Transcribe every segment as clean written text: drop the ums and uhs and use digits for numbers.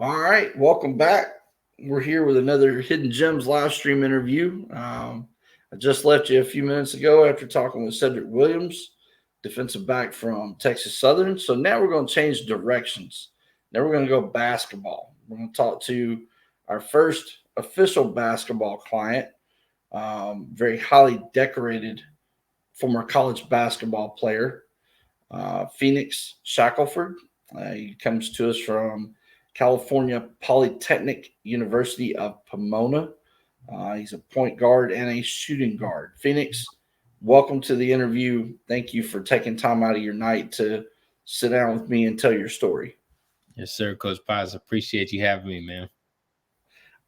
All right, welcome back. We're here with another Hidden Gems live stream interview. I just left you a few minutes ago after talking with Cedric Williams, defensive back from Texas Southern. So now we're going to change directions. Now we're going to go basketball. We're going to talk to our first official basketball client, very highly decorated former college basketball player, Phoenix Shackelford. He comes to us from California Polytechnic University of Pomona. He's a point guard and a shooting guard. Phoenix, welcome to the interview. Thank you for taking time out of your night to sit down with me and tell your story. Yes, sir, Coach Paz. Appreciate you having me, man.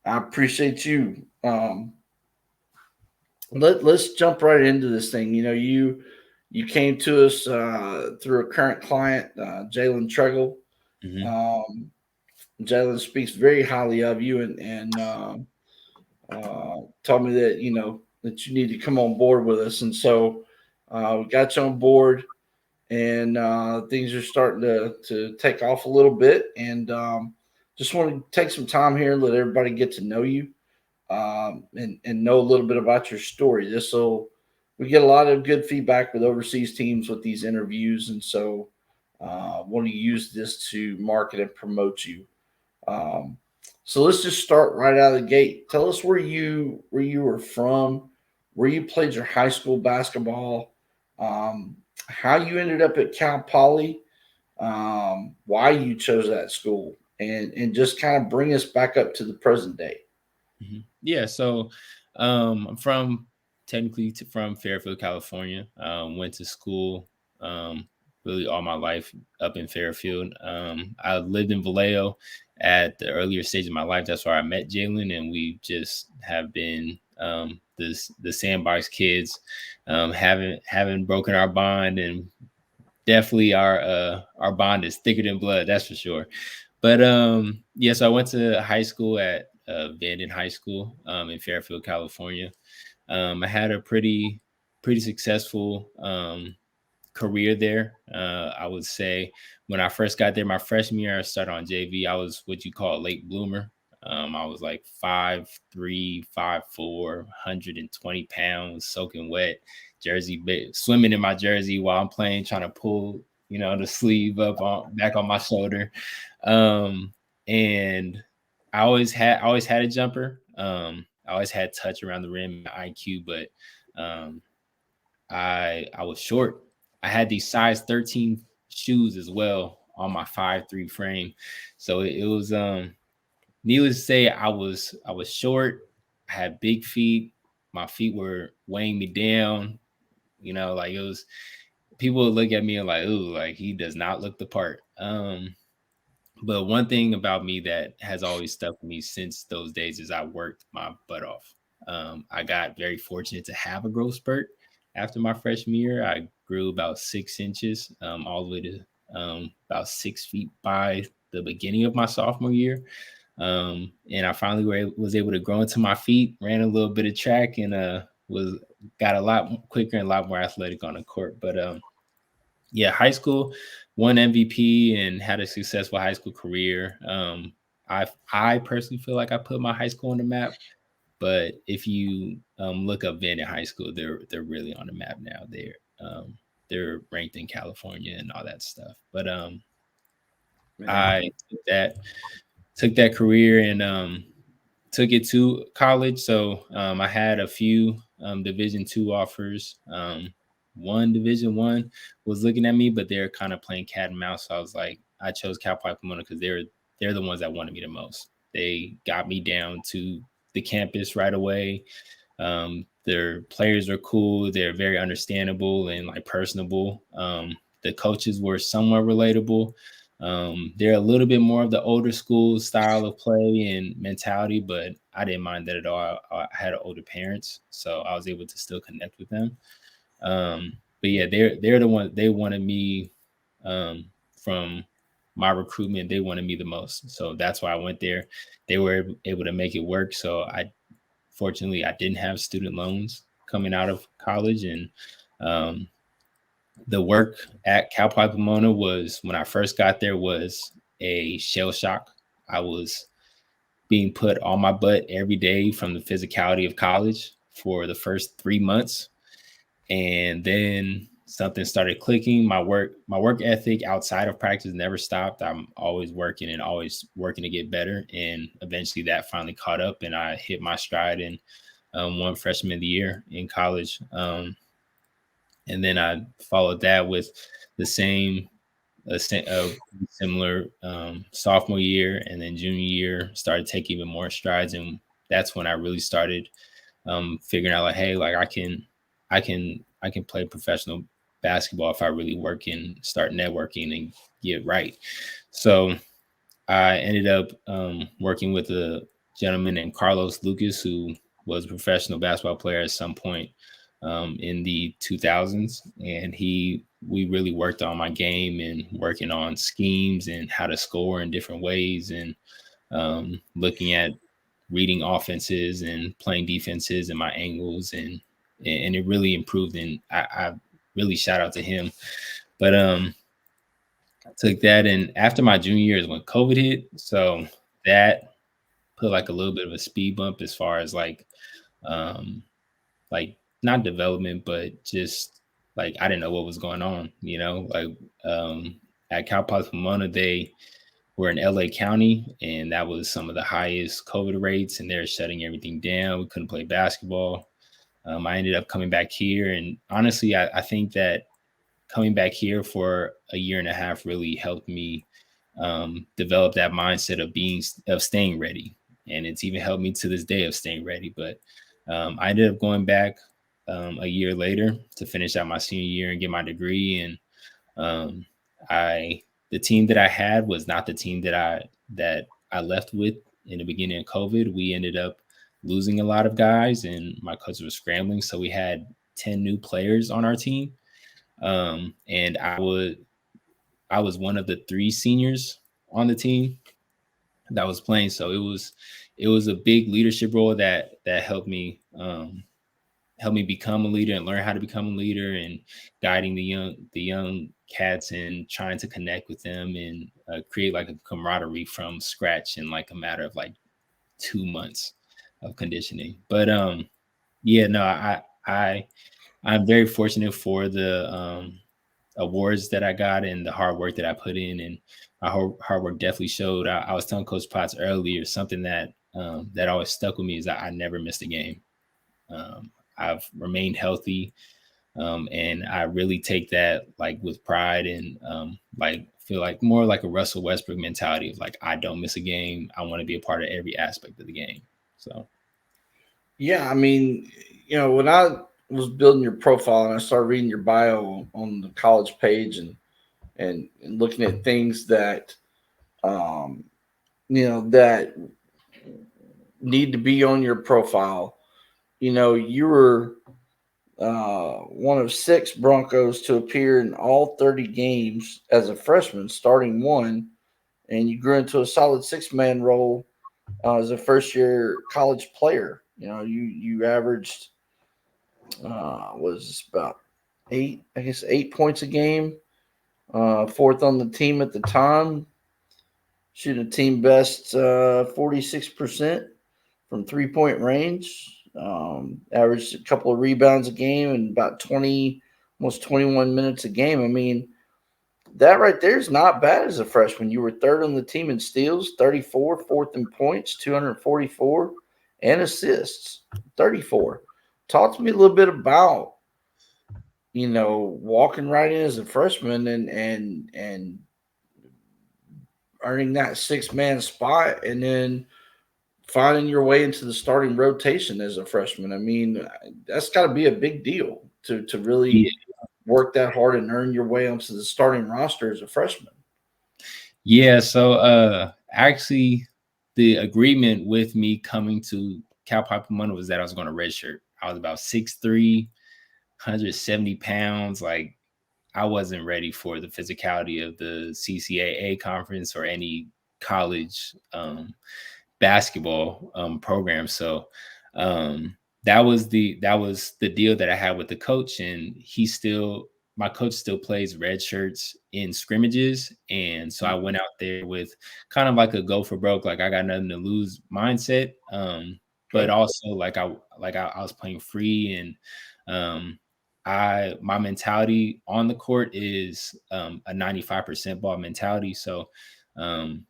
I appreciate you. Let's jump right into this thing. You came to us through a current client, Jalen Treggle. Mm-hmm. Jalen speaks very highly of you and told me that that you need to come on board with us, and so we got you on board, and things are starting to take off a little bit, and just want to take some time here and let everybody get to know you, and know a little bit about your story. We get a lot of good feedback with overseas teams with these interviews, and so want to use this to market and promote you. Um, so let's just start right out of the gate. Tell us where you were from, where you played your high school basketball, how you ended up at Cal Poly, why you chose that school, and just kind of bring us back up to the present day. Mm-hmm. Yeah, so I'm from Fairfield, California. Went to school really all my life up in Fairfield. I lived in Vallejo at the earlier stage of my life. That's where I met Jalen, and we just have been the sandbox kids, haven't broken our bond, and definitely our bond is thicker than blood. That's for sure. But yeah, so I went to high school at Vanden High School in Fairfield, California. I had a pretty successful career there. I would say when I first got there, my freshman year, I started on JV. I was what you call a late bloomer. I was like 5'3", 5'4", 120 pounds, soaking wet, swimming in my jersey while I'm playing, trying to pull, the sleeve back on my shoulder. And I always had a jumper. I always had touch around the rim, IQ, but um, I was short. I had these size 13 shoes as well on my 5'3" frame. So it was needless to say, I was short. I had big feet. My feet were weighing me down. Like it was, people would look at me and like, ooh, like he does not look the part. But one thing about me that has always stuck with me since those days is I worked my butt off. I got very fortunate to have a growth spurt after my freshman year. I grew about 6 inches, all the way to about 6 feet by the beginning of my sophomore year. And I finally was able to grow into my feet, ran a little bit of track, and got a lot quicker and a lot more athletic on the court. But yeah, high school, won MVP and had a successful high school career. I personally feel like I put my high school on the map, but if you look up Vanden High School, they're really on the map now. They're ranked in California and all that stuff. But I took that career and took it to college. So I had a few Division II offers. One Division I was looking at me, but they're kind of playing cat and mouse. So I was like, I chose Cal Poly Pomona because they're the ones that wanted me the most. They got me down to the campus right away. Their players are cool. They're very understandable and like personable. The coaches were somewhat relatable. They're a little bit more of the older school style of play and mentality, but I didn't mind that at all. I had older parents, so I was able to still connect with them. But yeah, they're the ones, they wanted me from my recruitment. They wanted me the most, so that's why I went there. They were able to make it work. So fortunately I didn't have student loans coming out of college, and the work at Cal Poly Pomona was, when I first got there, was a shell shock. I was being put on my butt every day from the physicality of college for the first 3 months. And then something started clicking. My work ethic outside of practice never stopped. I'm always working and always working to get better. And eventually that finally caught up and I hit my stride and won freshman of the year in college. And then I followed that with the same a similar sophomore year, and then junior year started taking even more strides, and that's when I really started figuring out like, hey, like I can play professional basketball if I really work and start networking and get right. So I ended up working with a gentleman named Carlos Lucas, who was a professional basketball player at some point in the 2000s, and we really worked on my game and working on schemes and how to score in different ways, and looking at reading offenses and playing defenses and my angles, and it really improved. And I really shout out to him. But took that, and after my junior year is when COVID hit, so that put like a little bit of a speed bump as far as um like not development, but just like I didn't know what was going on, like at Cal Poly Pomona, they were in LA County, and that was some of the highest COVID rates, and they're shutting everything down. We couldn't play basketball. I ended up coming back here, and honestly, I think that coming back here for a year and a half really helped me develop that mindset of staying ready, and it's even helped me to this day of staying ready. But I ended up going back a year later to finish out my senior year and get my degree. And um, I the team that I had was not the team that I left with in the beginning of COVID. We ended up losing a lot of guys, and my coach was scrambling, so we had 10 new players on our team. And I was one of the three seniors on the team that was playing. So it was a big leadership role that helped me become a leader and learn how to become a leader, and guiding the young cats and trying to connect with them and create like a camaraderie from scratch in like a matter of like 2 months of conditioning. But yeah, no, I'm very fortunate for the awards that I got and the hard work that I put in, and my hard work definitely showed. I was telling Coach Potts earlier, something that always stuck with me is that I never missed a game. I've remained healthy, and I really take that like with pride, and like feel like more like a Russell Westbrook mentality of like I don't miss a game. I want to be a part of every aspect of the game. So Yeah, I mean, when I was building your profile and I started reading your bio on the college page, and looking at things that um, that need to be on your profile. You were one of six Broncos to appear in all 30 games as a freshman, starting one, and you grew into a solid six-man role as a first-year college player. You averaged was about eight, I guess, 8 points a game, fourth on the team at the time, shooting a team best 46% from 3 point range. Averaged a couple of rebounds a game and about 20, almost 21 minutes a game. I mean, that right there is not bad as a freshman. You were third on the team in steals, 34, fourth in points, 244, and assists, 34. Talk to me a little bit about walking right in as a freshman and earning that six-man spot, and then finding your way into the starting rotation as a freshman. I mean, that's got to be a big deal to yeah, really work that hard and earn your way onto the starting roster as a freshman. yeah. So actually, the agreement with me coming to Cal Poly Pomona was that I was going to redshirt. I was about 6'3", 170 pounds. Like I wasn't ready for the physicality of the CCAA conference or any college basketball program. So um, that was the deal that I had with the coach, and he still my coach still plays red shirts in scrimmages, and so I went out there with kind of like a go for broke, like I got nothing to lose mindset. But Okay. also I was playing free, and I my mentality on the court is a 95% ball mentality. So um,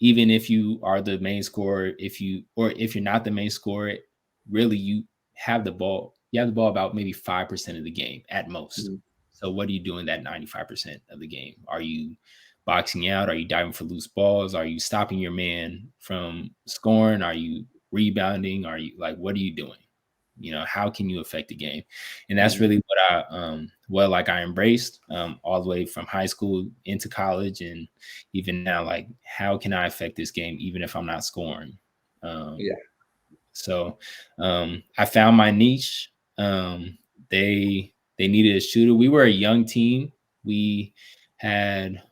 even if you are the main scorer, if you're not the main scorer, really you have the ball. You have the ball about maybe 5% of the game at most. Mhm. So what are you doing that 95% of the game? Are you boxing out? Are you diving for loose balls? Are you stopping your man from scoring? Are you rebounding? Are you like what are you doing? How can you affect the game? And that's Mhm. really what I embraced all the way from high school into college, and even now, like how can I affect this game even if I'm not scoring? um Yeah. I found my niche. They needed a shooter. We were a young team. We had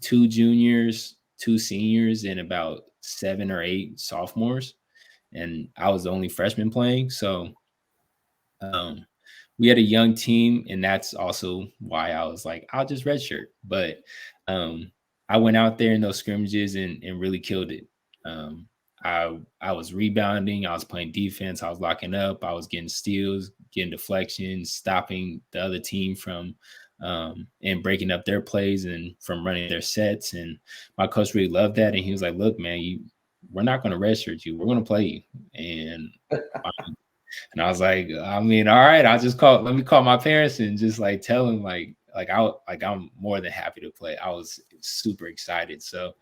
two juniors, two seniors, and about 7 or 8 sophomores, and I was the only freshman playing. So um, we had a young team, and that's also why I was like, I'll just redshirt. But um, I went out there in those scrimmages and really killed it. I was rebounding, I was playing defense, I was locking up, I was getting steals, getting deflections, stopping the other team from and breaking up their plays and from running their sets. And my coach really loved that, and he was like, "Look, man, we're not going to redshirt you. We're going to play you." And and I was like, I mean, all right, let me call my parents and just like tell them I'm more than happy to play. I was super excited. So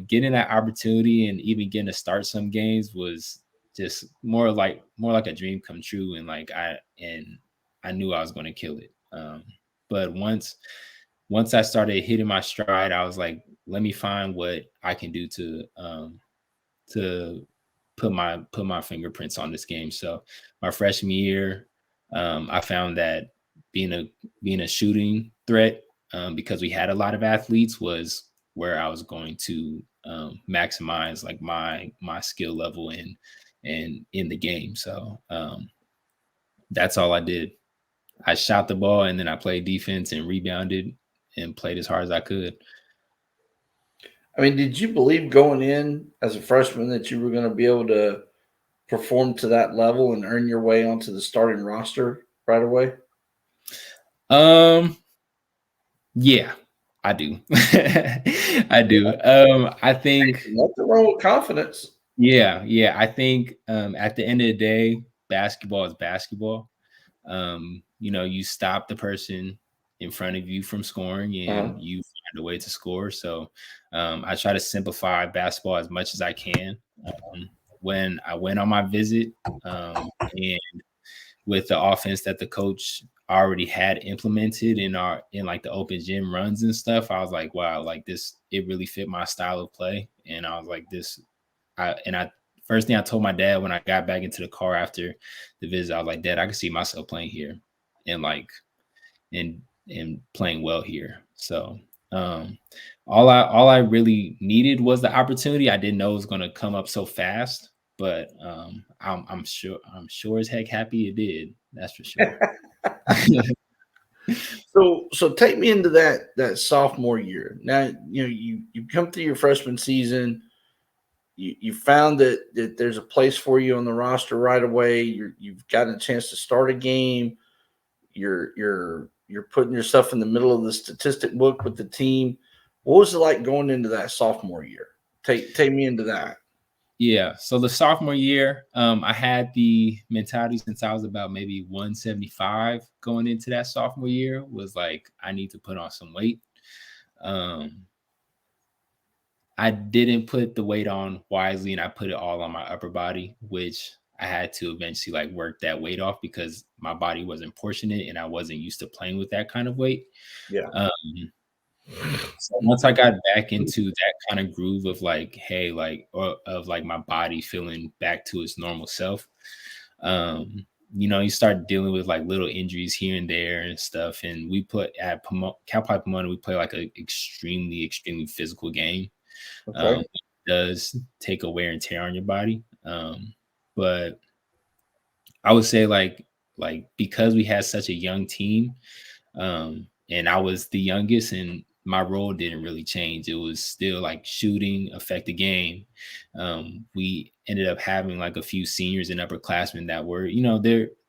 getting that opportunity and even getting to start some games was just more like a dream come true. And I knew I was going to kill it. But once I started hitting my stride, I was like, let me find what I can do to put my fingerprints on this game. So my freshman year, I found that being a being a shooting threat, because we had a lot of athletes, was where I was going to maximize like my skill level and in the game. So that's all I did. I shot the ball, and then I played defense and rebounded and played as hard as I could. I mean, did you believe going in as a freshman that you were going to be able to perform to that level and earn your way onto the starting roster right away? Um, yeah, I do. I do. I think Nothing wrong with confidence. yeah, I think at the end of the day, basketball is basketball. You stop the person in front of you from scoring Uh-huh. and you find a way to score. So I try to simplify basketball as much as I can. When I went on my visit, and with the offense that the coach already had implemented in like the open gym runs and stuff, I was like, wow, like this, it really fit my style of play. And I was like, I first thing I told my dad when I got back into the car after the visit, I was like, Dad, I can see myself playing here and and playing well here. So um all I really needed was the opportunity. I didn't know it was gonna come up so fast, but I'm sure as heck happy it did. That's for sure. So take me into that sophomore year. Now you come through your freshman season. You found that there's a place for you on the roster right away. You've gotten a chance to start a game. You're putting yourself in the middle of the statistic book with the team. What was it like going into that sophomore year? Take me into that. Yeah. So the sophomore year, I had the mentality since I was about maybe 175 going into that sophomore year, was like, I need to put on some weight. Um, I didn't put the weight on wisely, and I put it all on my upper body, which I had to eventually like work that weight off because my body wasn't portionate and I wasn't used to playing with that kind of weight. Yeah. Um, so once I got back into that kind of groove of like, hey, like, or of like my body feeling back to its normal self, you start dealing with like little injuries here and there and stuff. And we put at Cal Poly Pomona, we play like a extremely, extremely physical game. Okay. It does take a wear and tear on your body. But I would say like because we had such a young team, And I was the youngest, and my role didn't really change. It was still like shooting, affect the game. We ended up having like a few seniors and upperclassmen that were,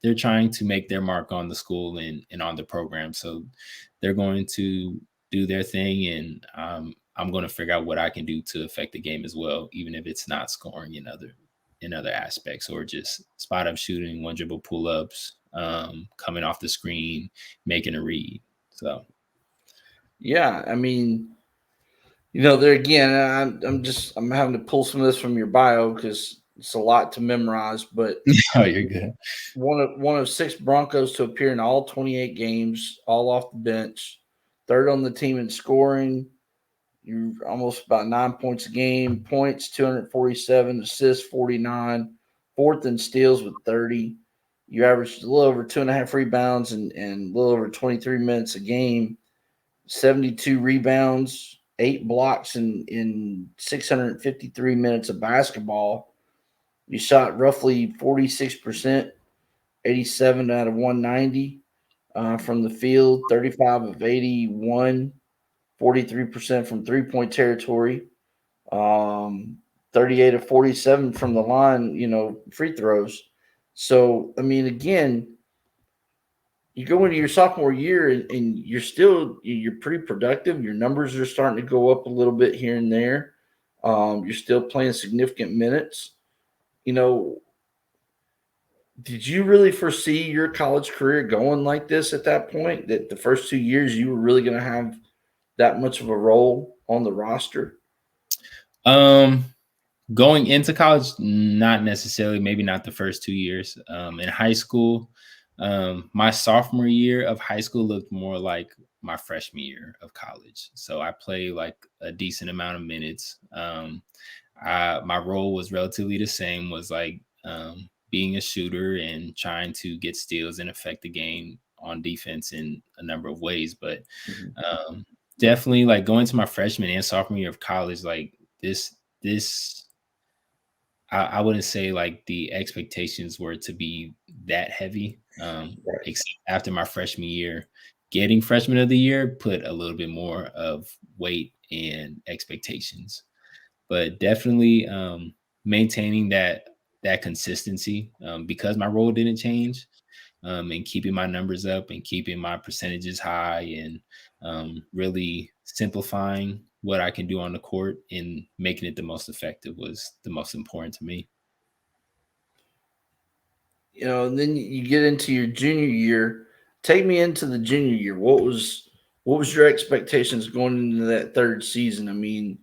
they're trying to make their mark on the school and on the program. So they're going to do their thing, and I'm going to figure out what I can do to affect the game as well, even if it's not scoring in other aspects, or just spot up shooting, one dribble pull ups, coming off the screen, making a read. So Yeah, I mean, there again, I'm having to pull some of this from your bio because it's a lot to memorize. But oh, you're good. one of six Broncos to appear in all 28 games, all off the bench, third on the team in scoring. You're almost about 9 points a game, points 247, assists 49, fourth in steals with 30. You averaged a little over 2.5 rebounds and a little over 23 minutes a game, 72 rebounds, 8 blocks in 653 minutes of basketball. You shot roughly 46%, 87 out of 190 from the field, 35 of 81, 43% from 3 point territory, um, 38 of 47 from the line, free throws. So, I mean, again, you go into your sophomore year and you're pretty productive. Your numbers are starting to go up a little bit here and there. You're still playing significant minutes. You know, did you really foresee your college career going like this at that point? That the first 2 years you were really going to have that much of a role on the roster? Um, Going into college, not necessarily. Maybe not the first 2 years. In high school, my sophomore year of high school looked more like my freshman year of college. So I played like a decent amount of minutes. My role was relatively the same. Was like being a shooter and trying to get steals and affect the game on defense in a number of ways. But Mhm. um, definitely, like going to my freshman and sophomore year of college, like this I wouldn't say like the expectations were to be that heavy. Right. Except after my freshman year, getting freshman of the year put a little bit more of weight and expectations. But definitely maintaining that consistency, because my role didn't change, and keeping my numbers up and keeping my percentages high, and really simplifying what I can do on the court and making it the most effective was the most important to me. And then you get into your junior year. Take me into the junior year. What was your expectations going into that third season? I mean,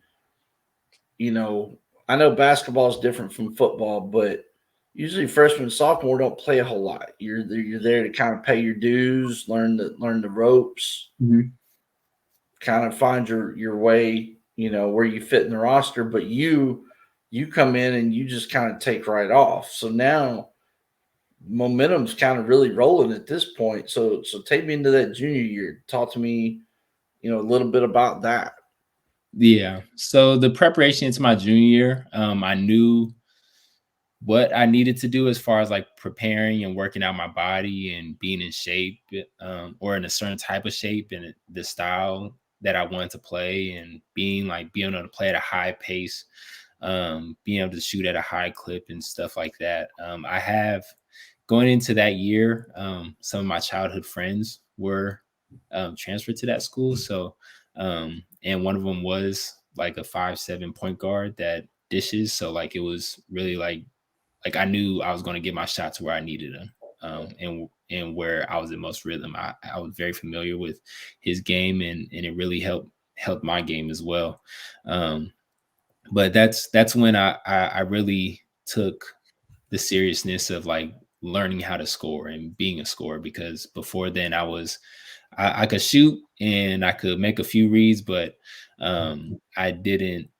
you know, I know basketball is different from football, but usually freshmen and sophomore don't play a whole lot. You're there to kind of pay your dues, learn the ropes, Mhm. kind of find your way, where you fit in the roster. But you come in and you just kind of take right off. So now momentum's kind of really rolling at this point. So take me into that junior year. Talk to me, a little bit about that. Yeah. So the preparation into my junior year, I knew what I needed to do as far as like preparing and working out my body and being in shape, or in a certain type of shape and the style that I wanted to play, and being able to play at a high pace, being able to shoot at a high clip and stuff like that. I have going into that year, some of my childhood friends were transferred to that school. So, and one of them was like a 5'7" point guard that dishes. So like it was really like I knew I was going to get my shots where I needed them, and where I was in most rhythm. I was very familiar with his game, and it really helped my game as well. Um, but that's when I really took the seriousness of like learning how to score and being a scorer, because before then I could shoot and I could make a few reads, but I didn't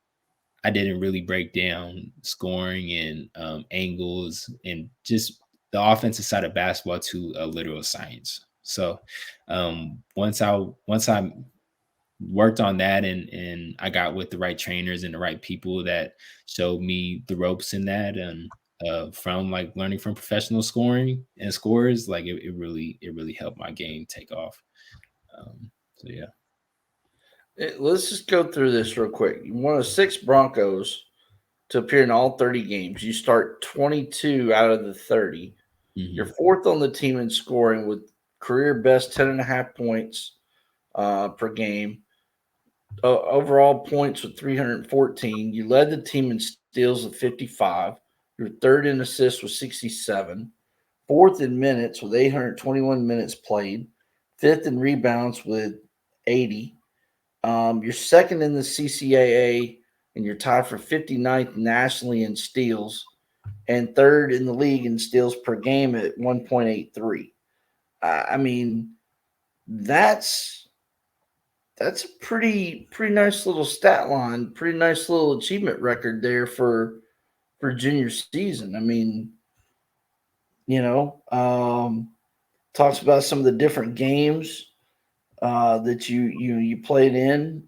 really break down scoring and angles and just the offensive side of basketball to a literal science. So once I worked on that, and I got with the right trainers and the right people that showed me the ropes in that, and from like learning from professional scoring and scorers, like it really helped my game take off. So yeah. Let's just go through this real quick. You one of 6 Broncos to appear in all 30 games. You start 22 out of the 30. You're Hmm. fourth on the team in scoring with career best 10.5 points per game. Overall points with 314. You led the team in steals with 55. You're third in assists with 67. Fourth in minutes with 821 minutes played. Fifth in rebounds with 80. You're second in the CCAA, and you're tied for 59th nationally in steals, and third in the league in steals per game at 1.83. I mean, that's that's a pretty nice little stat line, pretty nice little achievement record there for junior season. I mean, you know, talks about some of the different games that you played in.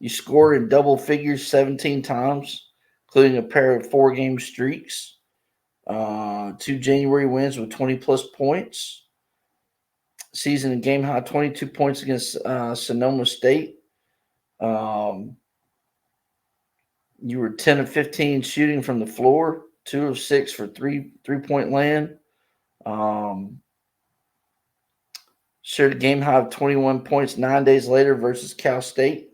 You scored in double figures 17 times, including a pair of 4 game streaks, 2 January wins with 20 plus points, season and game high 22 points against Sonoma State. Um, you were 10 of 15 shooting from the floor, 2 of 6 for 3 point land. Um, Shared a game high of 21 points 9 days later versus Cal State.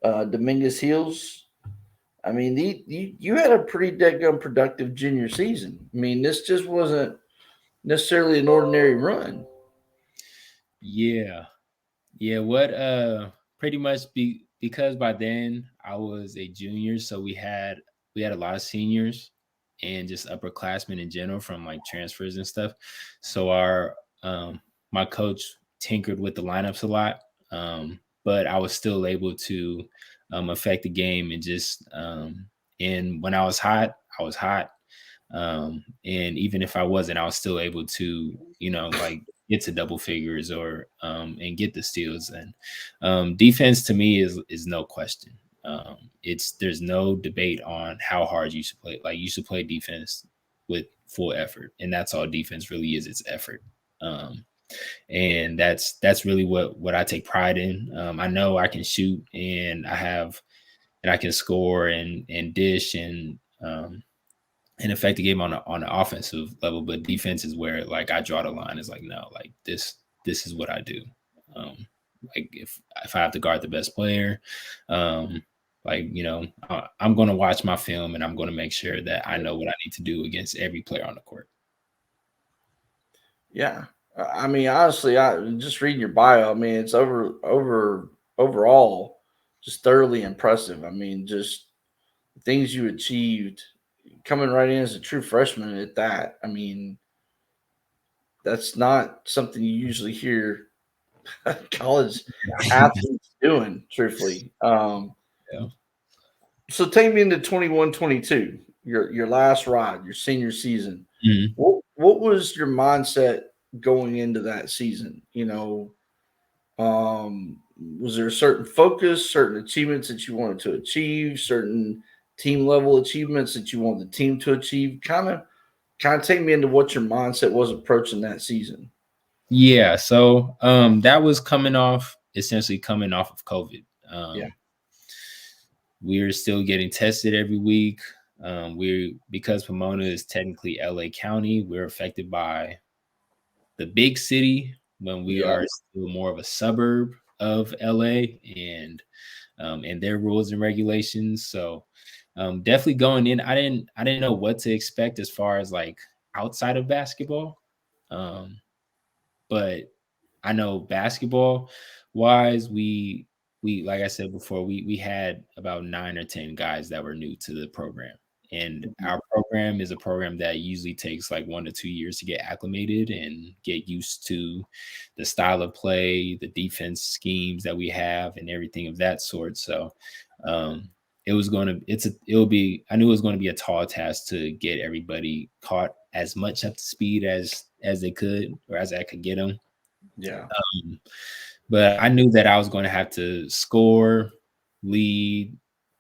Dominguez Hills. I mean, you had a pretty dead productive junior season. I mean, this just wasn't necessarily an ordinary run. Yeah. Yeah, what pretty much because by then I was a junior, so we had a lot of seniors and just upperclassmen in general from like transfers and stuff. So our my coach tinkered with the lineups a lot. But I was still able to affect the game and just and when I was hot, I was hot. And even if I wasn't, I was still able to, like get to double figures or and get the steals. And defense to me is no question. It's there's no debate on how hard you should play. Like you should play defense with full effort, and that's all defense really is. It's effort. Um, and that's really what I take pride in. I know I can shoot, and I can score and dish and affect the game on the offensive level, but defense is where like I draw the line. Is like no, like this is what I do. Um, like if I have to guard the best player, um, I'm going to watch my film and I'm going to make sure that I know what I need to do against every player on the court. Yeah, I mean, honestly, I just reading your bio. I mean, it's overall just thoroughly impressive. I mean, just things you achieved coming right in as a true freshman at that. I mean, that's not something you usually hear college athletes doing, truthfully. Yeah. So take me into 21-22, your last ride, your senior season. Mhm. What was your mindset going into that season? Was there a certain focus, certain achievements that you wanted to achieve, certain team level achievements that you wanted the team to achieve? Kind of take me into what your mindset was approaching that season. Yeah. So that was essentially coming off of COVID. Yeah, We're still getting tested every week. Because Pomona is technically LA County, we're affected by the big city when we yeah, are still more of a suburb of LA and their rules and regulations. So definitely going in, I didn't know what to expect as far as like outside of basketball. Um, but I know basketball wise, we like I said before, we had about 9 or 10 guys that were new to the program. And mhm, our program is a program that usually takes like 1 to 2 years to get acclimated and get used to the style of play, the defense schemes that we have, and everything of that sort. So um, it was going to it'll be I knew it was going to be a tall task to get everybody caught as much up to speed as they could or as I could get them. yeah, um, but I knew that I was going to have to score, lead,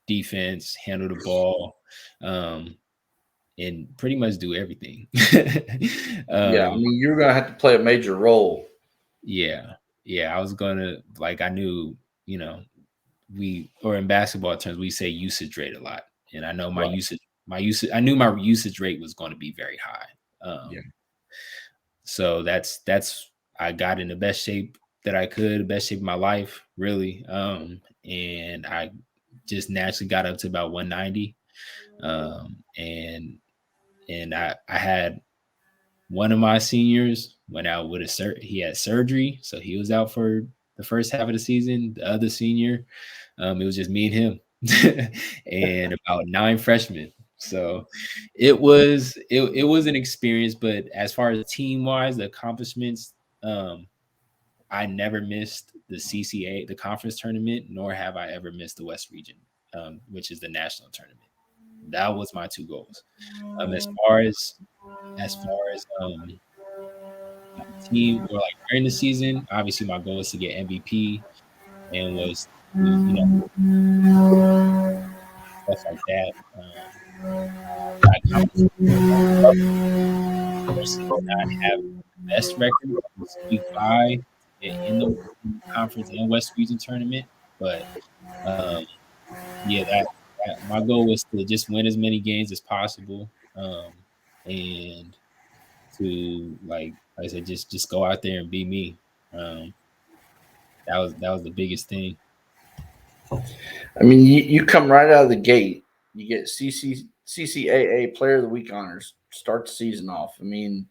defense, handle the ball, um, and pretty much do everything. yeah. I um, mean, you're going to have to play a major role. yeah. Yeah, I was gonna like I knew, you know, we or in basketball terms, we say usage rate a lot. And I know Right. my usage I knew my usage rate was going to be very high. Yeah. So that's I got in the best shape that I could, the best shape of my life, really. And I just naturally got up to about 190. And I had one of my seniors went out with he had surgery, so he was out for the first half of the season. The other senior, it was just me and him, and about 9 freshmen. So it was an experience, but as far as team wise, the accomplishments, um, I never missed the CCA, the conference tournament, nor have I ever missed the West Region, which is the national tournament. That was my two goals. As far as team or like during the season, obviously my goal was to get MVP and was to, stuff like that. I accomplished personally did not have the best record. We squeaked by in the conference and West Region tournament, but um, yeah, that my goal was to just win as many games as possible, and to like I said, just go out there and be me. Um, that was the biggest thing. I mean, you come right out of the gate. You get CCAA Player of the Week honors. Start the season off. I mean,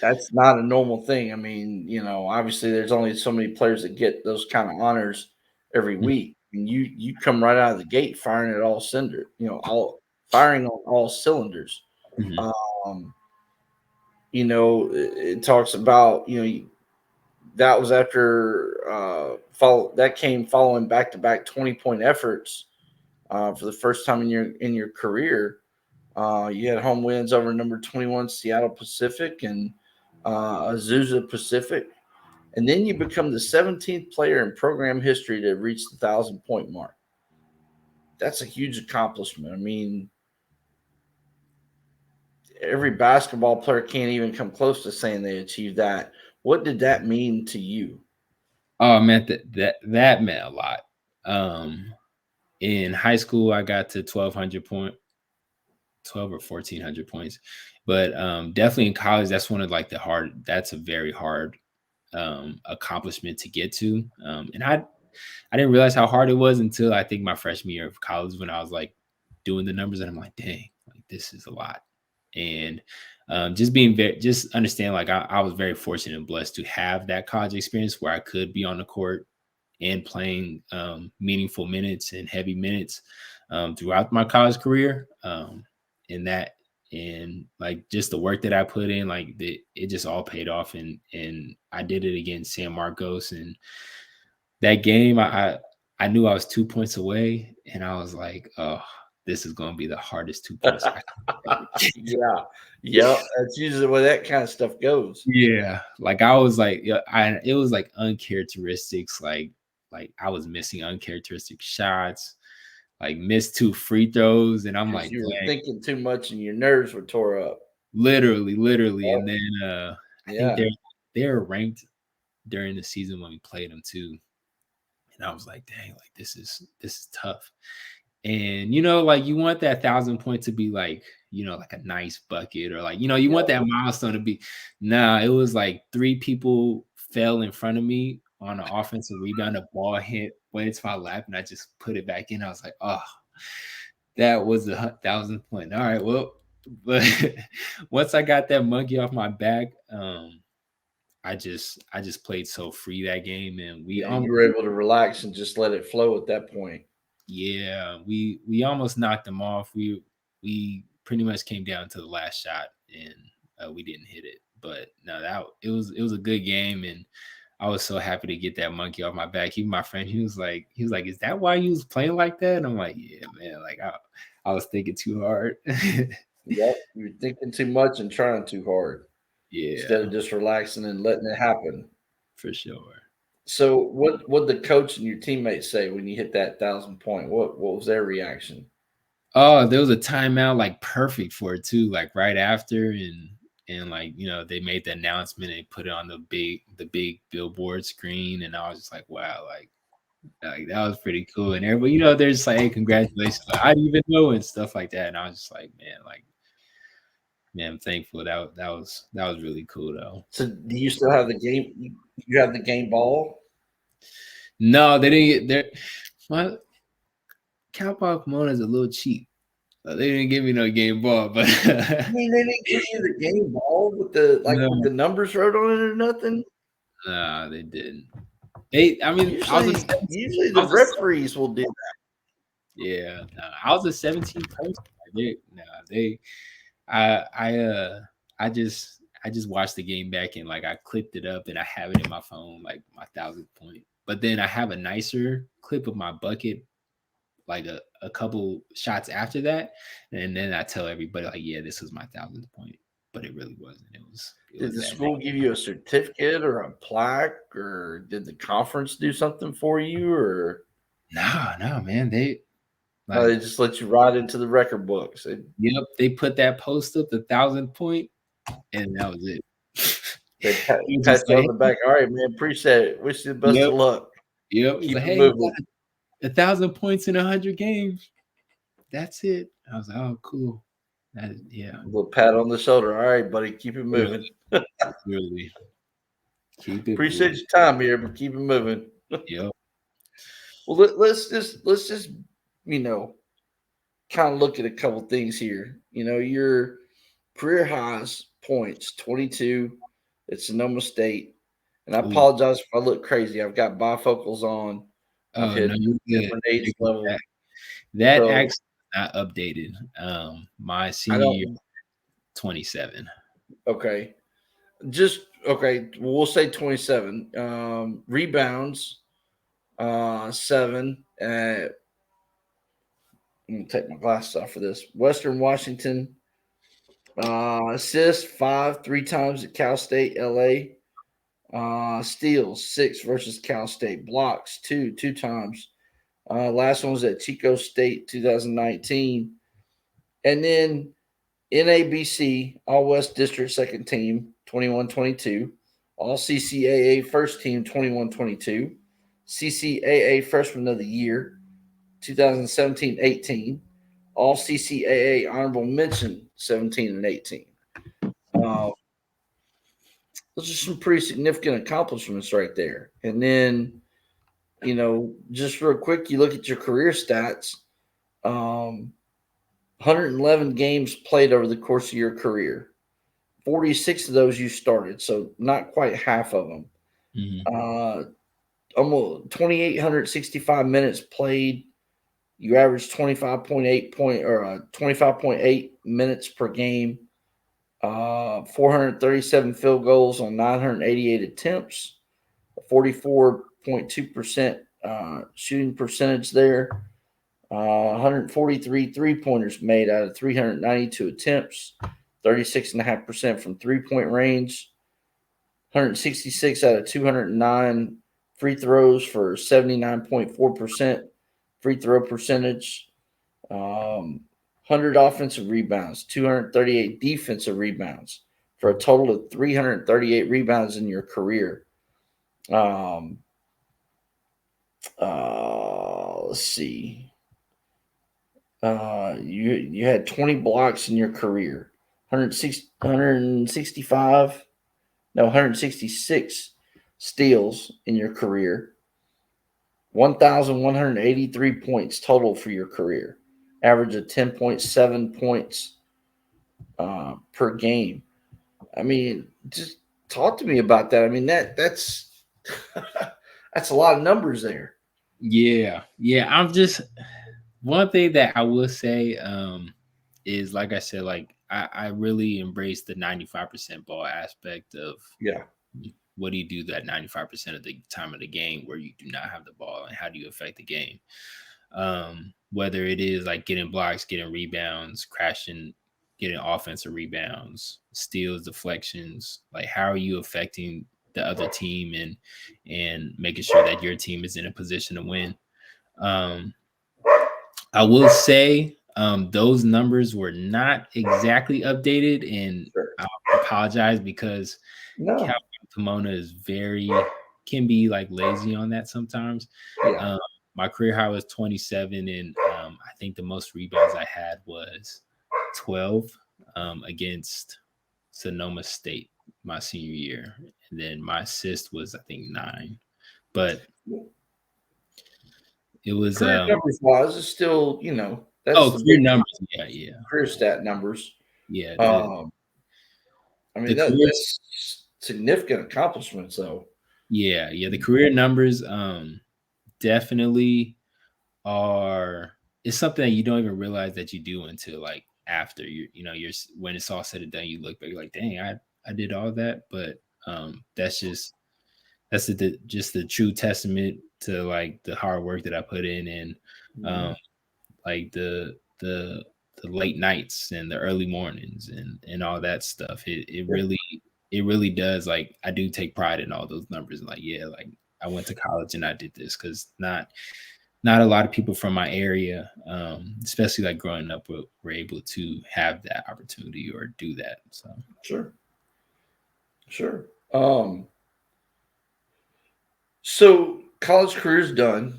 that's not a normal thing. I mean, obviously there's only so many players that get those kind of honors every week. And you come right out of the gate firing at all all firing on all cylinders. Mhm. Um, it talks about that was after follow that came following back to back 20-point efforts for the first time in your career. You had home wins over number 21 Seattle Pacific and Azusa Pacific. And then you become the 17th player in program history to reach the 1,000-point mark. That's a huge accomplishment. I mean, every basketball player can't even come close to saying they achieved that. What did that mean to you? Oh man, that meant a lot. Um, in high school, I got to 12 or 1,400 points, but definitely in college, that's one of like the hard. That's a very hard accomplishment to get to. And I didn't realize how hard it was until I think my freshman year of college when I was like doing the numbers and I'm like, dang, like this is a lot. And just being just understand like I was very fortunate and blessed to have that college experience where I could be on the court and playing meaningful minutes and heavy minutes throughout my college career. And that and like just the work that I put in, like it just all paid off. And I did it against San Marcos, and that game I knew I was 2 points away, and I was like, oh, this is going to be the hardest 2 points I could ever get. Yeah. Yep. That's usually where that kind of stuff goes. Yeah, like I was like, yeah, it was like uncharacteristics, like I was missing uncharacteristic shots, like missed 2 free throws, and I'm Because like, you were dang, thinking too much and your nerves were tore up. literally. Yep. And then I think Yeah. they're ranked during the season when we played them too, and I was like, dang, like this is tough. And like you want that 1,000 point to be like, like a nice bucket, or like, you want Yep. that milestone to be. Nah, it was like 3 people fell in front of me on an offensive rebound. A ball went into my lap, and I just put it back in. I was like, oh, that was a 1,000 point. All right, well, but once I got that monkey off my back, I just played so free that game, and we Yeah. You were able to relax and just let it flow at that point. yeah, we almost knocked them off. We pretty much came down to the last shot, and we didn't hit it. But no, that it was a good game, and I was so happy to get that monkey off my back. Even my friend, he was like, "Is that why you was playing like that?" And I'm like, "Yeah, man. Like I was thinking too hard." Yep. You're thinking too much and trying too hard instead Yeah, of just relaxing and letting it happen. for sure. So what the coach and your teammates say when you hit that 1,000 point? What was their reaction? Oh, there was a timeout like perfect for it too, like right after, and and like they made the announcement and put it on the big billboard screen, and I was just like, wow, like that was pretty cool. And everybody, they're just like, hey, congratulations, like, I didn't even know and stuff like that. And I was just like, man, I'm thankful. That was really cool though. So do you still have the game? You have the game ball? No, they didn't get there. My Cowboy Pomona is a little cheap. They didn't give me no game ball, but I mean, they didn't give you the game ball with the with no, the numbers wrote on it or nothing. nah, they didn't. I mean, I was a Usually I the was a referees will do that. yeah, nah, I was a 17 person. They, I I just watched the game back and like I clipped it up and I have it in my phone, like my 1,000th point. But then I have a nicer clip of my bucket, like a couple shots after that, and then I tell everybody like, yeah, this was my 1,000th point, but it really wasn't. It Did was the that. school give you a certificate or a plaque, or did the conference do something for you, or No, man. They no, like, they just let you ride into the record books? yep, they put that post up, the 1,000th point, and that was it. They He was pat just you like, on the back. All right, man. Appreciate it. Wish you the best yep, of luck. yep. He's like, Keep it hey, you moving. got 1,000 points in 100 games. That's it. I was like, oh, cool. Yeah, A little pat on the shoulder. All right, buddy. Keep it really, moving. really keep it Appreciate moving. your time here, but keep it moving. Yep. Well, let's just you know kind of look at a couple things here. Your career highs points 22. It's Sonoma State, and I Ooh. apologize if I look crazy. I've got bifocals on. I've Oh no, hit you're good. different age You're good with level, that so actually not updated. My I senior year, don't. 27. Okay, just okay. We'll say 27. Rebounds, 7. I'm gonna take my glasses off for this. Western Washington, assists 5, 3 times at Cal State, LA. Steals 6 versus Cal State. Blocks 2 times. Last one was at Chico State 2019. And then NABC, All West District second team 21-22. All CCAA first team 21-22. CCAA freshman of the year 2017-18. All CCAA honorable mention 17 and 18. Uh, those are some pretty significant accomplishments right there. And then, just real quick, you look at your career stats. 111 games played over the course of your career. 46 of those you started, so not quite half of them. Mhm. Uh, Almost 2,865 minutes played. You averaged 25.8 minutes per game. 437 field goals on 988 attempts. 44.2% shooting percentage there. 143 3-pointers made out of 392 attempts, 36.5% from 3-point range, 166 out of 209 free throws for 79.4% free throw percentage, 100 offensive rebounds, 238 defensive rebounds for a total of 338 rebounds in your career. Um, let's see. You had 20 blocks in your career, 165, no, 166 steals in your career, 1,183 points total for your career, average of 10.7 points per game. I mean, just talk to me about that. I mean, that's that's a lot of numbers there. Yeah, yeah. I'm just one thing that I will say is, like I said, like I really embrace the 95% ball aspect of Yeah. what do you do that 95% of the time of the game where you do not have the ball, and how do you affect the game? Whether it is like getting blocks, getting rebounds, crashing, getting offensive rebounds, steals, deflections, like how are you affecting the other team and making sure that your team is in a position to win? um I will say Those numbers were not exactly updated, and Sure. I apologize because Cal No. Pomona is can be like lazy on that sometimes. Yeah. Um, my career high was 27, and I think the most rebounds I had was 12 against Sonoma State my senior year, and then my assist was I think 9. But it was Career numbers wise, it's still, that's the career big numbers, yeah, yeah, career stat numbers. yeah. Um, I The mean careers, that's significant accomplishments though. yeah, the career numbers definitely are. It's something that you don't even realize that you do until like after you're when it's all said and done. You look back, you're like, dang, I did all that, but that's just the true testament to like the hard work that I put in, and Mhm. um like the late nights and the early mornings and all that stuff. Yeah, It really does. Like I do take pride in all those numbers, and like yeah, like I went to college and I did this, because not a lot of people from my area, especially like growing up, were able to have that opportunity or do that. So sure, sure. So college career's done.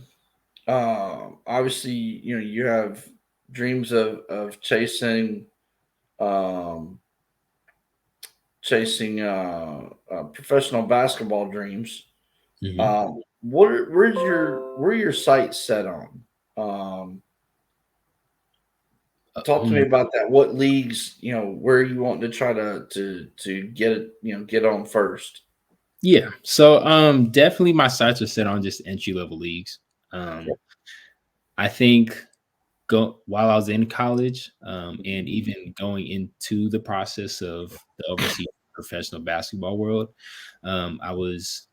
Obviously, you have dreams of um, chasing professional basketball dreams. mhm. Where are your sights set on? Um, Talk to me Hmm. about that. What leagues, where you want to try to get it, get on first. Yeah. So definitely my sights are set on just entry level leagues. Um I think go while I was in college, and even going into the process of the overseas professional basketball world, I was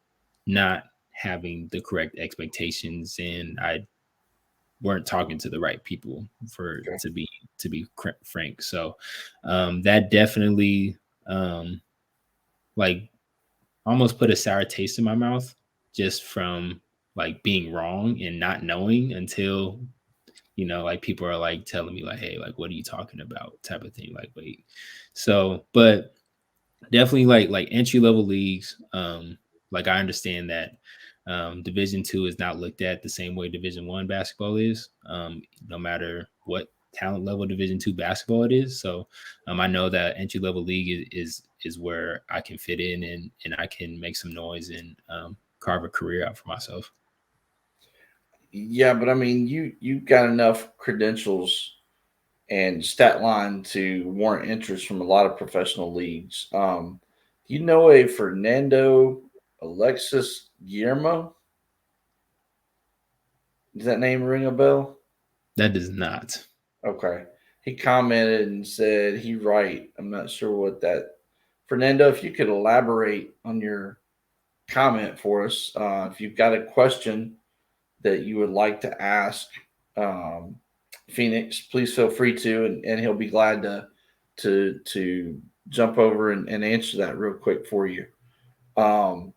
not having the correct expectations, and I weren't talking to the right people for Okay. to be frank. So that definitely like almost put a sour taste in my mouth, just from like being wrong and not knowing until like people are like telling me like, hey, like what are you talking about, type of thing. Like, wait. So but definitely like entry level leagues. Like I understand that Division 2 is not looked at the same way Division 1 basketball is, no matter what talent level Division 2 basketball it is. So I know that entry level league is where I can fit in, and I can make some noise and carve a career out for myself. Yeah, but I mean, you've got enough credentials and stat line to warrant interest from a lot of professional leagues. You know a Fernando Alexis Guillermo? Does that name ring a bell? That does not. Okay. He commented and said he right. I'm not sure what that. Fernando, if you could elaborate on your comment for us, if you've got a question that you would like to ask um, Phoenix, please feel free to, and he'll be glad to jump over and answer that real quick for you. Um,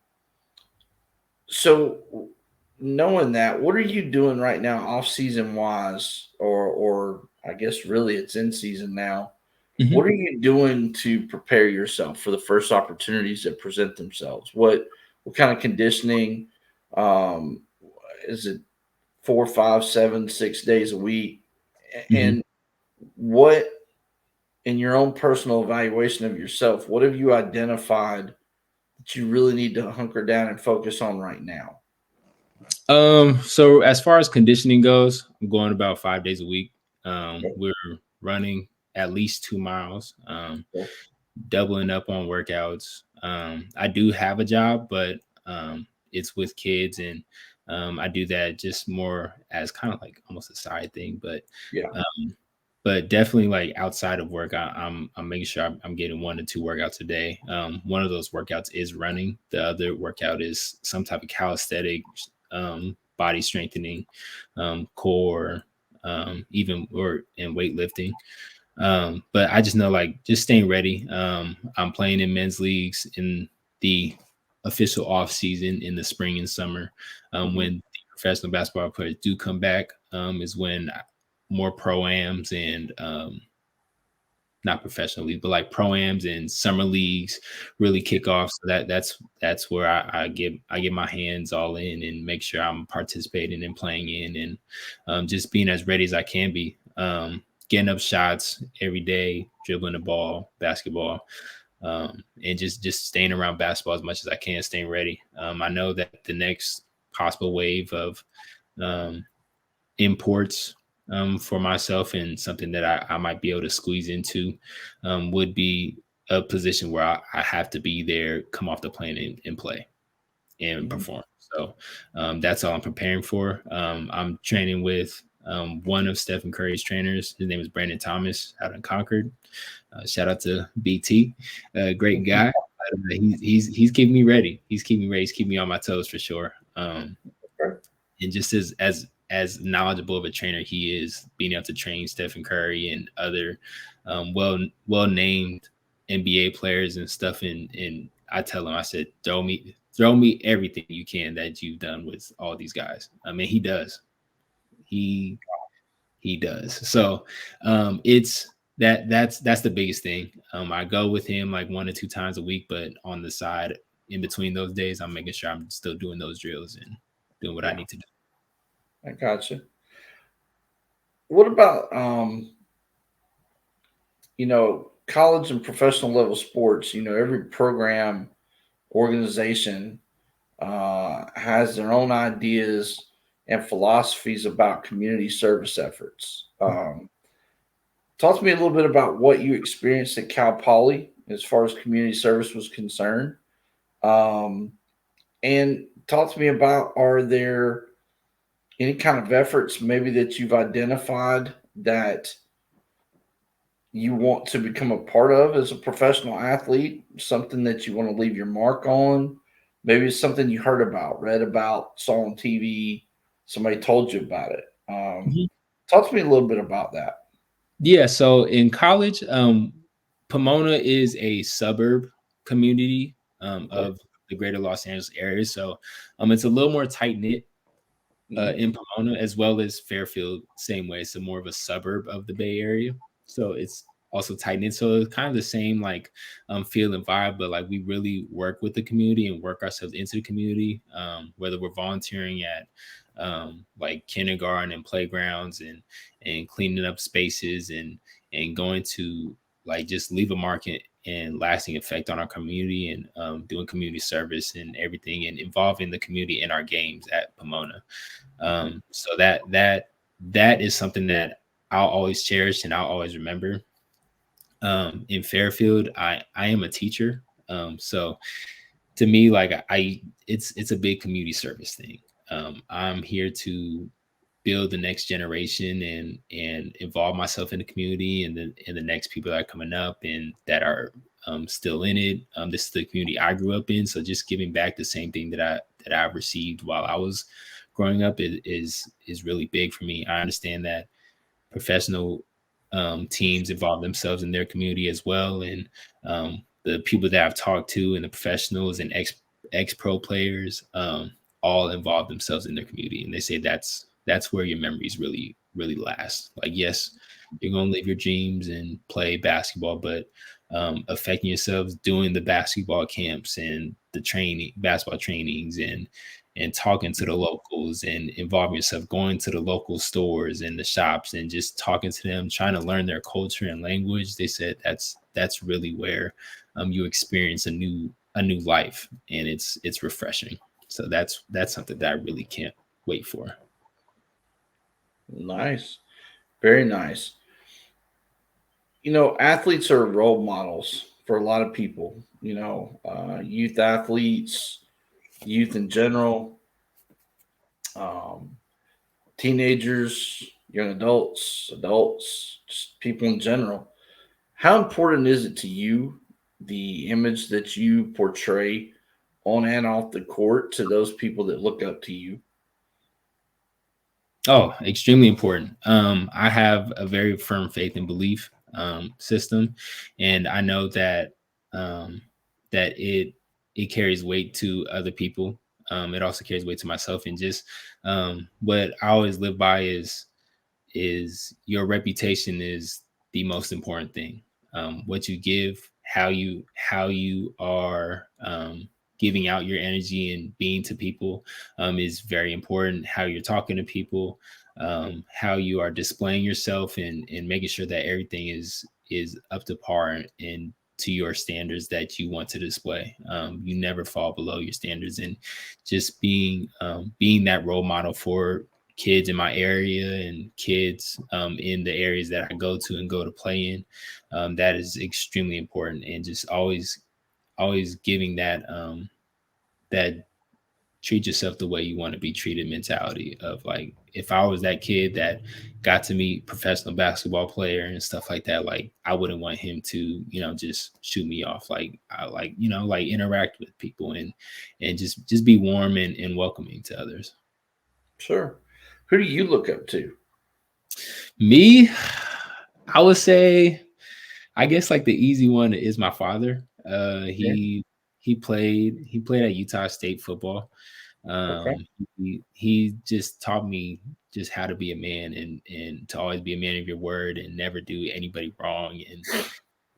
so, knowing that, what are you doing right now, off season wise, or I guess really it's in season now? What Mhm. are you doing to prepare yourself for the first opportunities that present themselves? What kind of conditioning? Um, is it 4, 5, 7, 6 days a week? Mhm. And what, in your own personal evaluation of yourself, what have you identified that you really need to hunker down and focus on right now? So as far as conditioning goes, I'm going about 5 days a week. Okay. We're running at least 2 miles, Okay. doubling up on workouts. I do have a job, but it's with kids, and I do that just more as kind of like almost a side thing. Yeah. Um, but definitely like outside of work, I'm making sure I'm getting 1 to 2 workouts a day. One of those workouts is running. The other workout is some type of calisthenic, body strengthening, core, even or and weightlifting. But I just know like just staying ready. I'm playing in men's leagues in the official off season in the spring and summer. Mhm. When the professional basketball players do come back, is when more pro-ams and not professional league, but like pro-ams and summer leagues really kick off. So that's where I get my hands all in and make sure I'm participating and playing in and just being as ready as I can be. Getting up shots every day, dribbling the ball, basketball, and just staying around basketball as much as I can, staying ready. I know that the next possible wave of um, imports for myself and something that I might be able to squeeze into would be a position where I have to be there, come off the plane and play and Mhm. perform. So that's all I'm preparing for. I'm training with one of Stephen Curry's trainers. His name is Brandon Thomas out in Concord. Shout out to BT, great guy. He's keeping me ready. He's keeping me ready. He's keeping me on my toes for sure. Okay. And just as knowledgeable of a trainer he is, being able to train Stephen Curry and other well named NBA players and stuff. And I tell him, I said, throw me everything you can that you've done with all these guys. I mean, he does. He he does. So it's that's the biggest thing. I go with him like 1 or 2 times a week, but on the side in between those days, I'm making sure I'm still doing those drills and doing what I Yeah, need to do. I gotcha. What about college and professional level sports? Every program, organization has their own ideas and philosophies about community service efforts. Talk to me a little bit about what you experienced at Cal Poly as far as community service was concerned. Um, and talk to me about, are there any kind of efforts maybe that you've identified that you want to become a part of as a professional athlete, something that you want to leave your mark on? Maybe it's something you heard about, read about, saw on TV, somebody told you about it. Talk to me a little bit about that. Yeah, so in college, Pomona is a suburb community Okay. of the greater Los Angeles area. So it's a little more tight knit Mhm. in Pomona as well as Fairfield, same way. So more of a suburb of the Bay Area. So it's also tight knit. So it's kind of the same like feel and vibe, but like we really work with the community and work ourselves into the community, whether we're volunteering at like kindergarten and playgrounds and cleaning up spaces and going to like just leave a market and lasting effect on our community and doing community service and everything and involving the community in our games at Pomona. So that is something that I'll always cherish and I'll always remember. In Fairfield, I am a teacher. So to me, like it's a big community service thing. I'm here to build the next generation and involve myself in the community and the next people that are coming up and that are still in it. This is the community I grew up in, so just giving back the same thing that I received while I was growing up is really big for me. I understand that professional teams involve themselves in their community as well, and the people that I've talked to and the professionals and ex pro players all involve themselves in their community, and they say that's where your memories really last. Like yes, you're gonna live your dreams and play basketball, but affecting yourselves doing the basketball camps and the training basketball trainings and talking to the locals and involving yourself going to the local stores and the shops and just talking to them, trying to learn their culture and language. They said that's really where you experience a new life, and it's refreshing. So that's something that I really can't wait for. Nice. Very nice. Athletes are role models for a lot of people, youth athletes, youth in general, um, teenagers, young adults, adults, just people in general. How important is it to you, the image that you portray on and off the court to those people that look up to you? Oh, extremely important. I have a very firm faith and belief system, and I know that that it carries weight to other people. It also carries weight to myself, and just what I always live by is your reputation is the most important thing. What you give, how you are giving out your energy and being to people is very important. How you're talking to people, how you are displaying yourself, and making sure that everything is up to par and to your standards that you want to display. You never fall below your standards, and just being that role model for kids in my area and kids in the areas that I go to and go to play in. That is extremely important, and just always giving that treat yourself the way you want to be treated mentality of like, if I was that kid that got to meet professional basketball player and stuff like that, like I wouldn't want him to, just shoot me off. Like I like, like interact with people and just be warm and welcoming to others. Sure. Who do you look up to? Me, I would say, I guess like the easy one is my father. Okay. He played at Utah State football. Okay. He just taught me just how to be a man and to always be a man of your word and never do anybody wrong,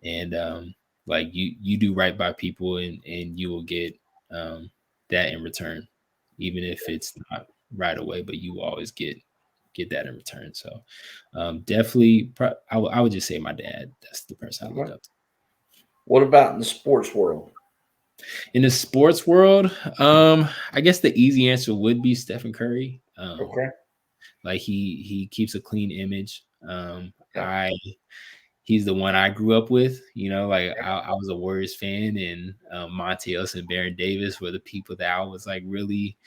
and like you do right by people and you will get that in return, even if it's not right away, but you will always get that in return. So definitely, I would just say my dad. That's the person I look Okay. up to. What about in the sports world? In the sports world, I guess the easy answer would be Stephen Curry. Okay. Like he keeps a clean image. Okay. I He's the one I grew up with. Like I was a Warriors fan, and Monte Ellis and Baron Davis were the people that I was like really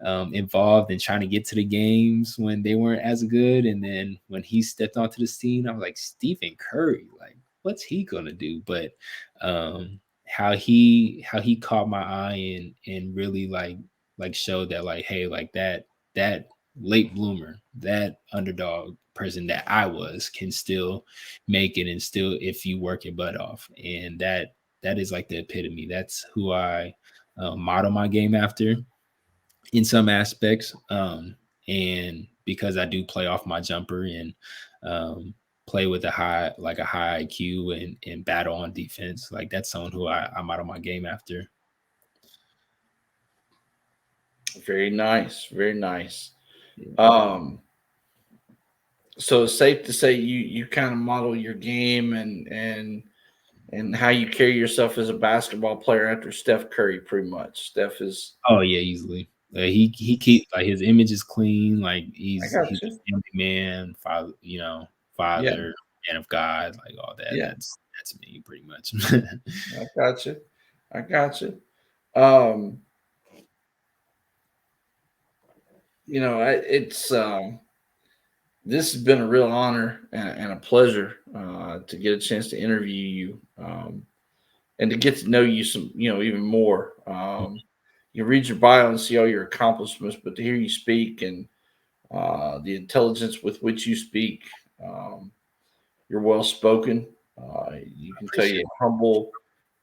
involved in trying to get to the games when they weren't as good. And then when he stepped onto the scene, I was like, Stephen Curry, like, what's he gonna do? But how he caught my eye and really like showed that, like, hey, like that late bloomer, that underdog person that I was can still make it, and still, if you work your butt off. And that is like the epitome. That's who I model my game after in some aspects. And because I do play off my jumper and play with a high IQ and battle on defense, like that's someone who I model my game after. Very nice. Very nice. Yeah. Um, so it's safe to say you kind of model your game and how you carry yourself as a basketball player after Steph Curry, pretty much. Steph is. Oh yeah, easily. He keep like his image is clean. Like I he's got a you. family man, father, Yeah. father, man of God, like all that. Yeah. That's me pretty much. I got you. I got you. Um, it's this has been a real honor and a pleasure to get a chance to interview you and to get to know you some, even more. You read your bio and see all your accomplishments, but to hear you speak and the intelligence with which you speak, um, you're well spoken. You can tell Appreciate you're humble.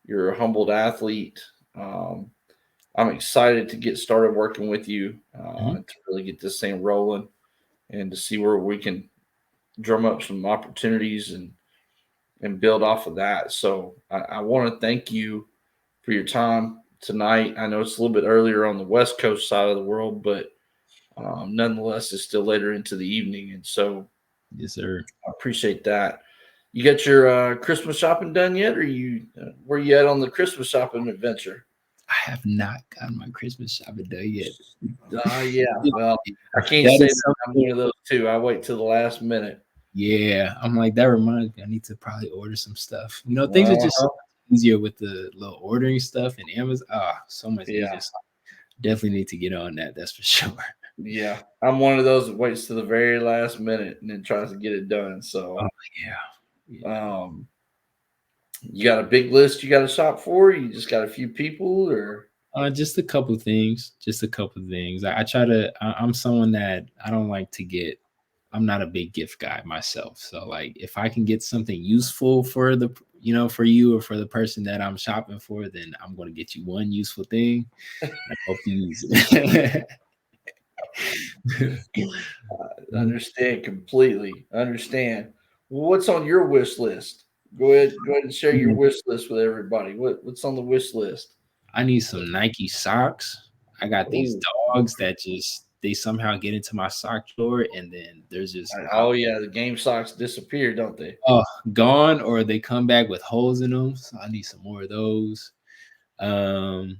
You're a humbled athlete. Um, I'm excited to get started working with you it. Mhm. to really get this thing rolling and to see where we can drum up some opportunities and build off of that. So I want to thank you for your time tonight. I know it's a little bit earlier on the West Coast side of the world, but nonetheless, it's still later into the evening, and so Yes, sir. I appreciate that. You got your Christmas shopping done yet, or you where you at on the Christmas shopping adventure? I have not gotten my Christmas shopping done yet. Yeah. Well, I can't That say is that I'm something. one of those two. I wait till the last minute. Yeah, I'm like, that reminds me. I need to probably order some stuff. Things are just so Uh-huh. much easier with the little ordering stuff and Amazon. So much easier. Yeah. So definitely need to get on that. That's for sure. Yeah. I'm one of those that waits to the very last minute and then tries to get it done. Oh So, yeah, yeah. um, you got a big list you got to shop for? You just got a few people, or Just a couple things. Just a couple things. I try to. I'm someone that I don't like to get. I'm not a big gift guy myself. So like, if I can get something useful for for you or for the person that I'm shopping for, then I'm going to get you one useful thing. I hope you use it. Understand completely. Understand. Well, what's on your wish list? Go ahead and share your wish list with everybody. What's on the wish list? I need some Nike socks. I got these Oh, dogs that just they somehow get into my sock drawer, and then there's just oh yeah, the game socks disappear, don't they? oh gone, or they come back with holes in them. So I need some more of those. Um,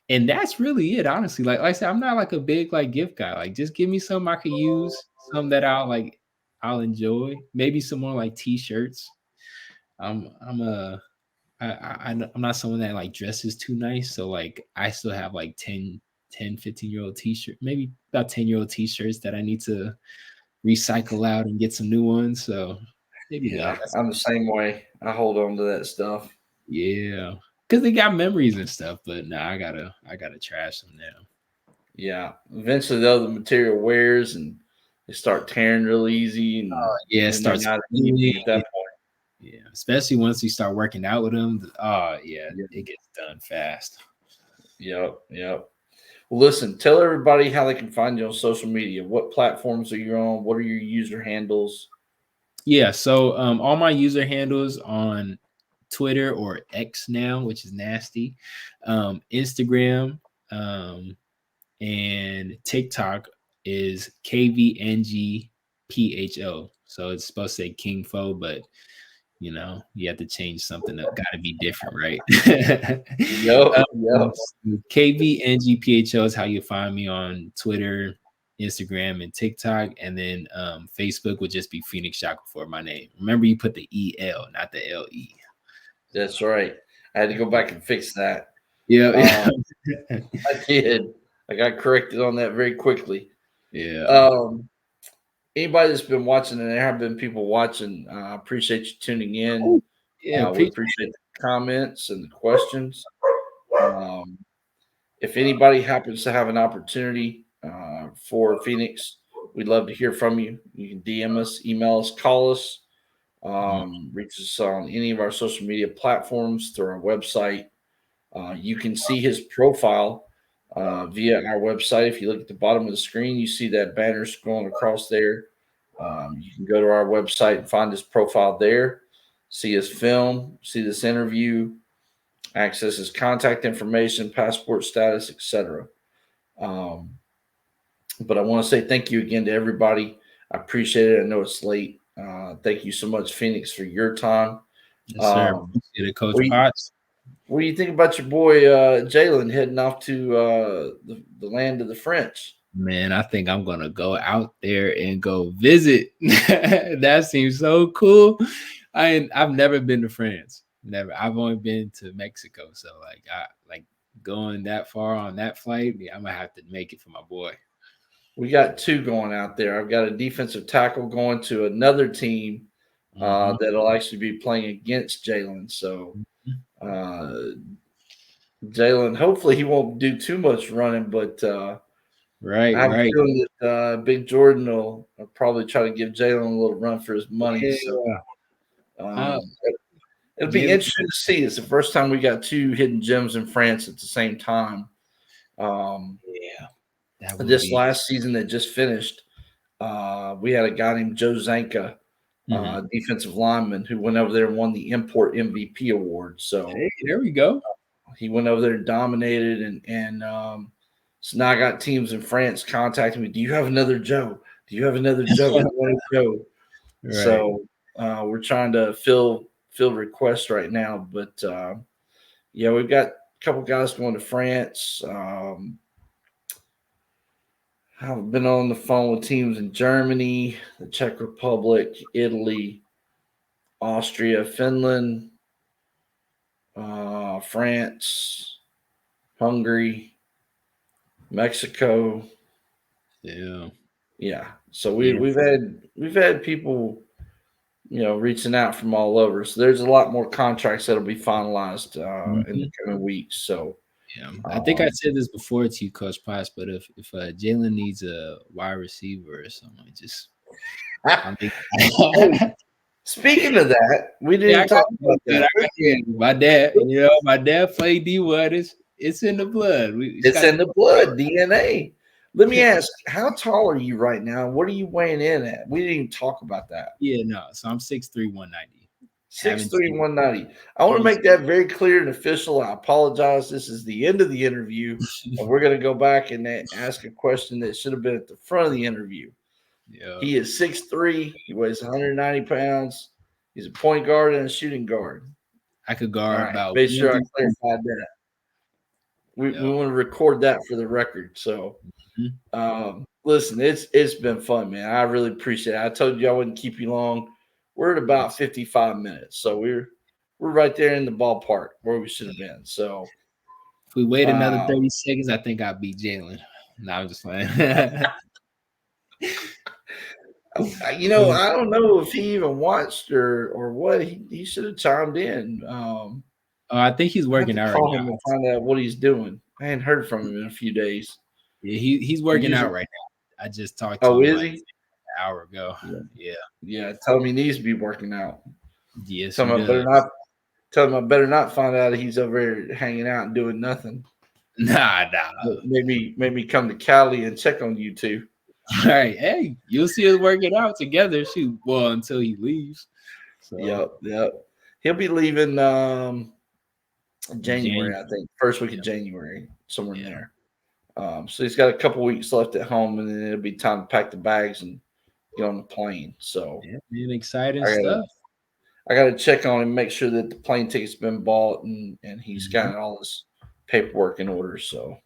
and that's really it, honestly. Like I said, I'm not like a big like gift guy. Like just give me some I could use, some that I'll enjoy. Maybe some more like t-shirts. I'm a I'm not someone that like dresses too nice. So like I still have like 15-year-old t-shirt, maybe about 10-year-old t-shirts that I need to recycle out and get some new ones. So maybe Yeah, that. That's I'm the same way. I hold on to that stuff. yeah. Cause they got memories and stuff, but nah, I gotta trash them now. Yeah, eventually though the material wears and they start tearing real easy, and Yeah, it then they're starts not feeling. anything at that point. Yeah, especially once you start working out with them. Oh yeah, Yeah. it gets done fast. Yep, yep. Well, listen, tell everybody how they can find you on social media. What platforms are you on? What are your user handles? Yeah, so all my user handles on Twitter or X now, which is nasty, Instagram, um, and TikTok is KVNGPHO. So it's supposed to say King Fo, but you have to change something up. Got to be different, right? Yep, yep. KVNGPHO is how you find me on Twitter, Instagram, and TikTok. And then Facebook would just be Phoenix Shackelford, my name. Remember, you put the EL, not the LE. That's right. I had to go back and fix that. Yeah. I did. I got corrected on that very quickly. Yeah. Um, Anybody that's been watching, and there have been people watching, I appreciate you tuning in. Oh, yeah. We appreciate the comments and the questions. Um, if anybody happens to have an opportunity for Phoenix, we'd love to hear from you. You can DM us, email us, call us, reach us on any of our social media platforms through our website. You can see his profile via our website. If you look at the bottom of the screen, you see that banner scrolling across there. You can go to our website and find his profile there, see his film, see this interview, access his contact information, passport status, etc. Um, but I want to say thank you again to everybody. I appreciate it. I know it's late. Thank you so much, Phoenix, for your time. Yes, sir. Um, Appreciate it, Coach what, do you, Potts. what do you think about your boy Jalen heading off to the land of the French? Man, I think I'm gonna go out there and go visit. That seems so cool. I've never been to France. Never. I've only been to Mexico. So like I like going that far on that flight. Yeah, I'm gonna have to make it for my boy. We got two going out there. I've got a defensive tackle going to another team that'll actually be playing against Jalen. So uh, Jalen, hopefully he won't do too much running, but I Right, have a right. feeling that Big Jordan will probably try to give Jalen a little run for his money. So Yeah. Uh, um, it'll be Jalen, interesting to see. It's the first time we got two hidden gems in France at the same time. Um, yeah, that would this be. last season that just finished, we had a guy named Joe Zanka, Mhm. defensive lineman, who went over there and won the Import MVP award. So Hey, there we go. he went over there and dominated, and so now I got teams in France contacting me. Do you have another Joe? Do you have another Joe? We want a Joe. Right. So we're trying to fill requests right now, but yeah, we've got a couple guys going to France. I've been on the phone with teams in Germany, the Czech Republic, Italy, Austria, Finland, France, Hungary, Mexico. Yeah. Yeah, so Yeah. we've had people reaching out from all over. So there's a lot more contracts that'll be finalized in the Mhm. coming weeks. So Yeah, I think I um, said this before to you, Coach Potts, but if Jalen needs a wide receiver or something, just I mean, hey, speaking of that, we yeah, I didn't got talk about dude, I that. got yeah, my dad played D. What it's in the blood. We just It's got in the blood, DNA. Let me ask, how tall are you right now? What are you weighing in at? We didn't even talk about that. Yeah, no. So I'm 6'3", 190. Six Having three, to 190. I want to pretty make that very clear and official. I apologize. This is the end of the interview, and we're going to go back and ask a question that should have been at the front of the interview. yeah. He is 6'3". He weighs 190 pounds. He's a point guard and a shooting guard. I could All guard right. about Make one sure I through three. clarified that. We Yeah. want to record that for the record. So, Mhm. listen, it's been fun, man. I really appreciate it. I told you I wouldn't keep you long. We're at about 55 minutes, so we're right there in the ballpark where we should have been. So, If we wait another um, 30 seconds, I think I'll beat Jalen. No, I'm just playing. I don't know if he even watched or what. He should have chimed in. I think he's I have working to out right call now. him and find out what he's doing. I hadn't heard from him in a few days. Yeah, he's I working usually, out right now. I just talked to oh, him is like he? an hour ago. Yeah, Yeah. yeah. Tell him he needs to be working out. Yes, Tell he him I better does. not. Tell him I better not find out he's over there hanging out and doing nothing. Nah. Maybe come to Cali and check on you two. All right. Hey, you'll see us working out together. Shoot. Well, until he leaves. So Yep. He'll be leaving January, January. I think, first week of Yeah. January, somewhere in Yeah. there. So he's got a couple weeks left at home, and then it'll be time to pack the bags and get on the plane. So Yeah, man, exciting I gotta stuff. I gotta check on him, make sure that the plane ticket's been bought, and he's Mhm. got all his paperwork in order. So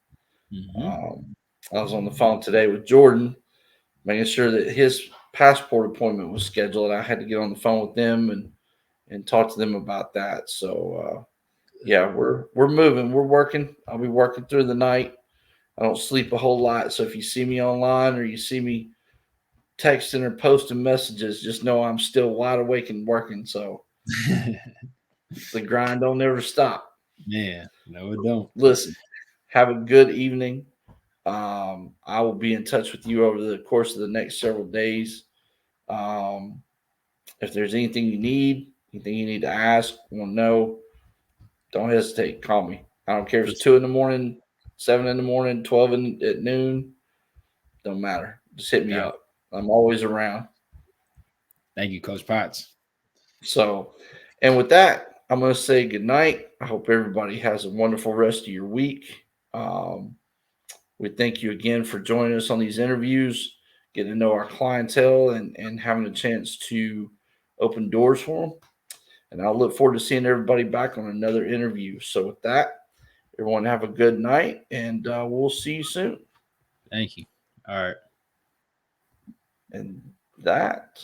Mhm. um, I was on the phone today with Jordan, making sure that his passport appointment was scheduled. I had to get on the phone with them and talk to them about that. So yeah, we're moving, we're working. I'll be working through the night. I don't sleep a whole lot, so if you see me online or you see me texting or posting messages, just know I'm still wide awake and working. So the grind don't ever stop. Man, no, it don't. Listen, have a good evening. I will be in touch with you over the course of the next several days. Um, if there's anything you need, anything you need to ask, want to know, don't hesitate. Call me. I don't care if it's 2 in the morning, 7 in the morning, 12 at noon. Don't matter. Just hit me Got it. up. I'm always around. Thank you, Coach Potts. So, and with that, I'm going to say good night. I hope everybody has a wonderful rest of your week. Um, we thank you again for joining us on these interviews, getting to know our clientele, and having a chance to open doors for them. And I'll look forward to seeing everybody back on another interview. So, with that, everyone have a good night, and we'll see you soon. Thank you. All right. And that